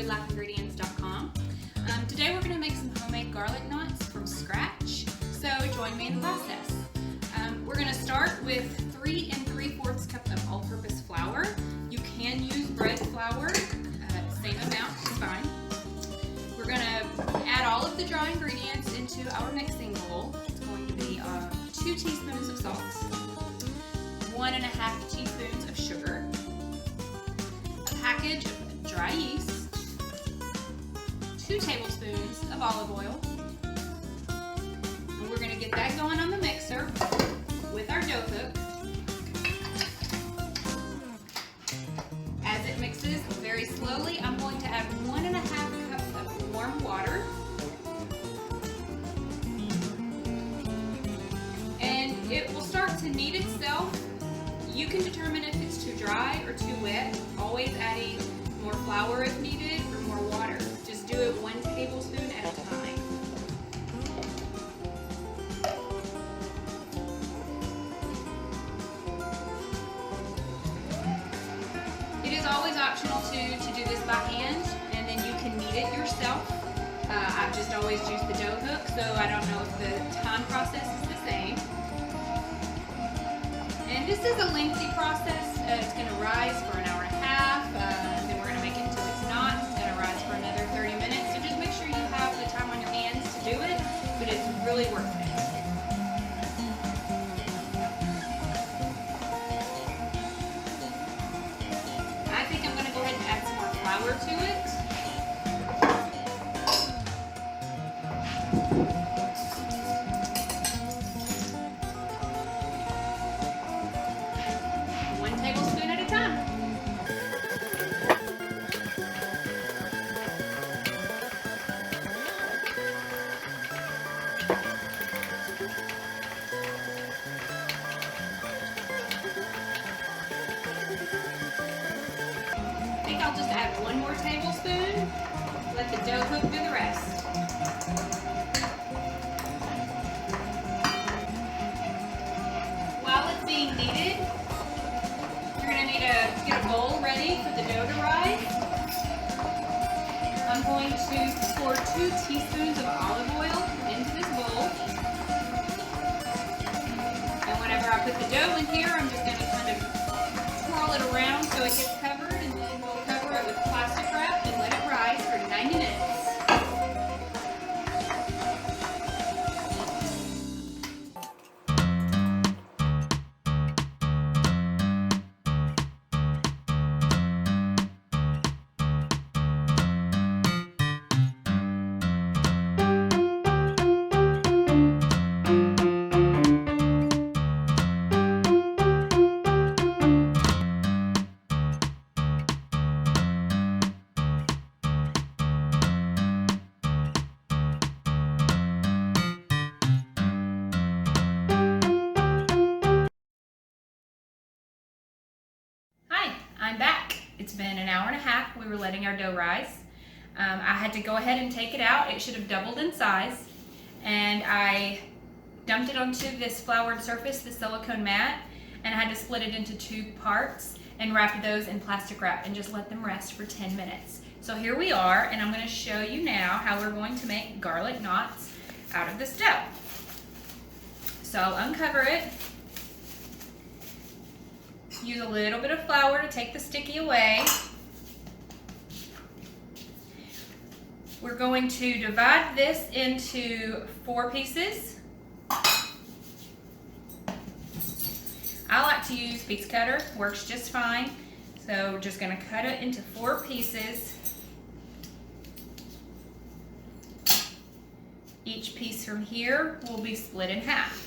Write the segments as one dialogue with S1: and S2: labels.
S1: goodlifeingredients.com. Today we're going to make some homemade garlic knots from scratch, so join me in the process. We're going to start with 3 3/4 cups of all-purpose flour. You can use bread flour, same amount is fine. We're going to add all of the dry ingredients into our mixing bowl. It's going to be 2 teaspoons of salt, 1½ teaspoons of sugar, a package of dry yeast, 2 tablespoons of olive oil, and we're going to get that going on the mixer with our dough hook. As it mixes very slowly, I'm going to add 1½ cups of warm water, and it will start to knead itself. You can determine if it's too dry or too wet, always adding more flour if needed or more water. Just do it 1 tablespoon at a time. It is always optional to do this by hand, and then you can knead it yourself. I've just always used the dough hook, so I don't know if the time process is the same. And this is a lengthy process. It's going to rise for an hour and a half, and then we're going to make it until it's not. It's going to rise for another 30 minutes. So just make sure you have the time on your hands to do it, but it's really worth it. I think I'm going to go ahead and add some more flour to it. I'll just add 1 more tablespoon, let the dough hook do the rest. While it's being kneaded, you're going to need to get a bowl ready for the dough to rise. I'm going to pour 2 teaspoons of olive oil into this bowl. And whenever I put the dough in here, I'm just going to kind of twirl it around so it gets covered, and then we'll cover it with plastic wrap and let it rise for 90 minutes. I'm back. It's been an hour and a half. We were letting our dough rise. I had to go ahead and take it out. It should have doubled in size. And I dumped it onto this floured surface, the silicone mat, and I had to split it into 2 parts and wrap those in plastic wrap and just let them rest for 10 minutes. So here we are, and I'm going to show you now how we're going to make garlic knots out of this dough. So I'll uncover it. Use a little bit of flour to take the sticky away. We're going to divide this into 4 pieces. I like to use piece cutter, works just fine. So we're just going to cut it into 4 pieces. Each piece from here will be split in half.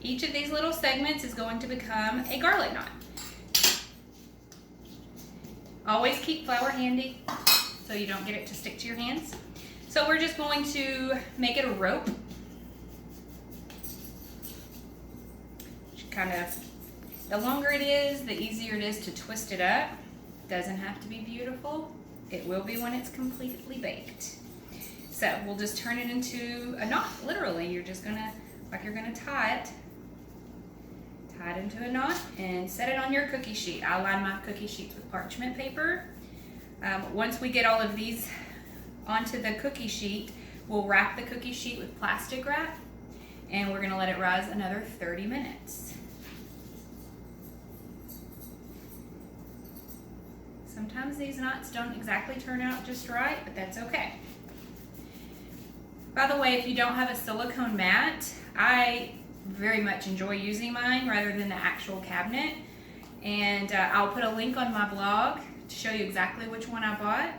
S1: Each of these little segments is going to become a garlic knot. Always keep flour handy so you don't get it to stick to your hands. So we're just going to make it a rope. Kind of, the longer it is, the easier it is to twist it up. Doesn't have to be beautiful. It will be when it's completely baked. So we'll just turn it into a knot, literally. You're just gonna, like you're gonna tie it. tie it into a knot, and set it on your cookie sheet. I line my cookie sheets with parchment paper. Once we get all of these onto the cookie sheet, we'll wrap the cookie sheet with plastic wrap, and we're gonna let it rise another 30 minutes. Sometimes these knots don't exactly turn out just right, but that's okay. By the way, if you don't have a silicone mat, I very much enjoy using mine rather than the actual cabinet. And I'll put a link on my blog to show you exactly which one I bought,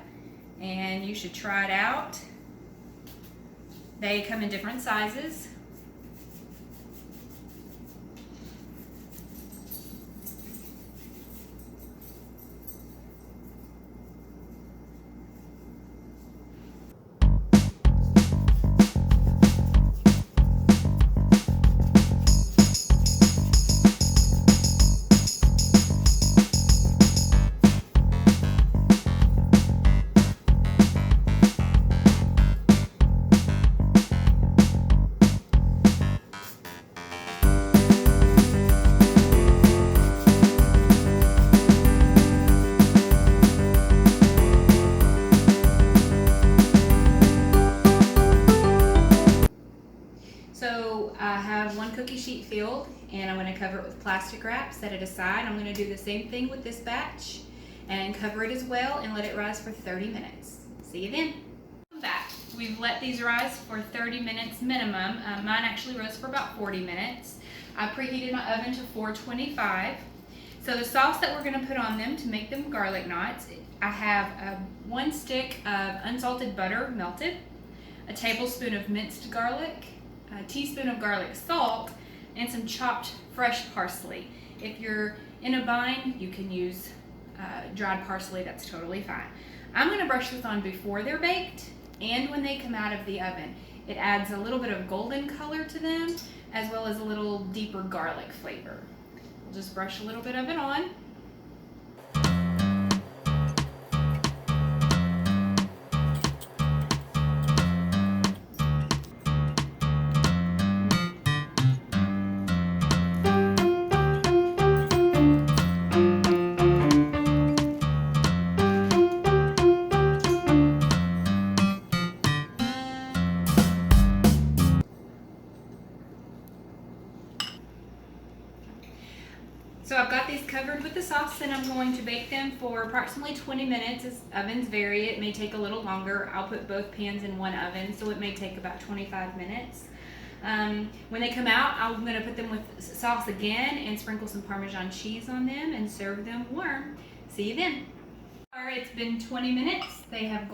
S1: and you should try it out. They come in different sizes. So I have one cookie sheet filled, and I'm going to cover it with plastic wrap, set it aside. I'm going to do the same thing with this batch and cover it as well and let it rise for 30 minutes. See you then. Welcome back. We've let these rise for 30 minutes minimum. Mine actually rose for about 40 minutes. I preheated my oven to 425. So the sauce that we're going to put on them to make them garlic knots, I have 1 stick of unsalted butter melted, a tablespoon of minced garlic, a teaspoon of garlic salt, and some chopped fresh parsley. If you're in a bind, you can use dried parsley, that's totally fine. I'm going to brush this on before they're baked and when they come out of the oven. It adds a little bit of golden color to them, as well as a little deeper garlic flavor. We'll just brush a little bit of it on. So I've got these covered with the sauce, and I'm going to bake them for approximately 20 minutes. As ovens vary, it may take a little longer. I'll put both pans in one oven, so it may take about 25 minutes. When they come out, I'm going to put them with sauce again and sprinkle some Parmesan cheese on them and serve them warm. See you then. Alright, it's been 20 minutes. They have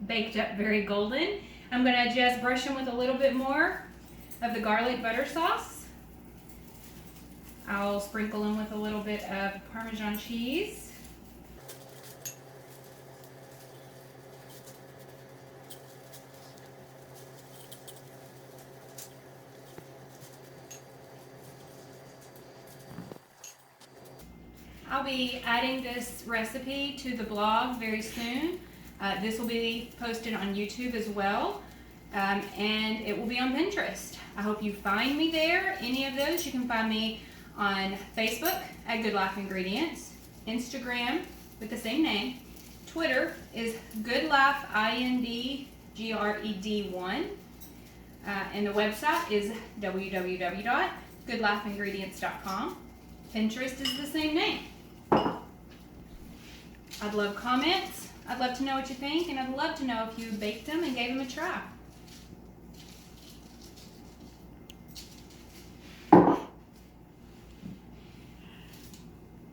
S1: baked up very golden. I'm going to just brush them with a little bit more of the garlic butter sauce. I'll sprinkle them with a little bit of Parmesan cheese. I'll be adding this recipe to the blog very soon. This will be posted on YouTube as well, and it will be on Pinterest. I hope you find me there. Any of those, you can find me on Facebook at Good Life Ingredients, Instagram with the same name, Twitter is Good Life INDGRED1, and the website is www.goodlifeingredients.com. Pinterest is the same name. I'd love comments. I'd love to know what you think, and I'd love to know if you baked them and gave them a try.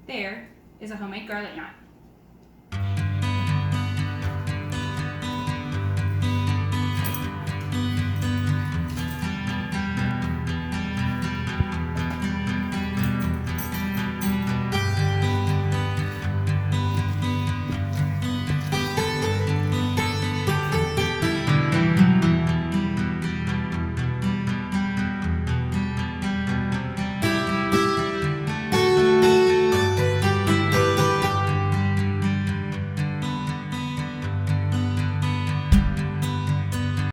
S1: There is a homemade garlic knot.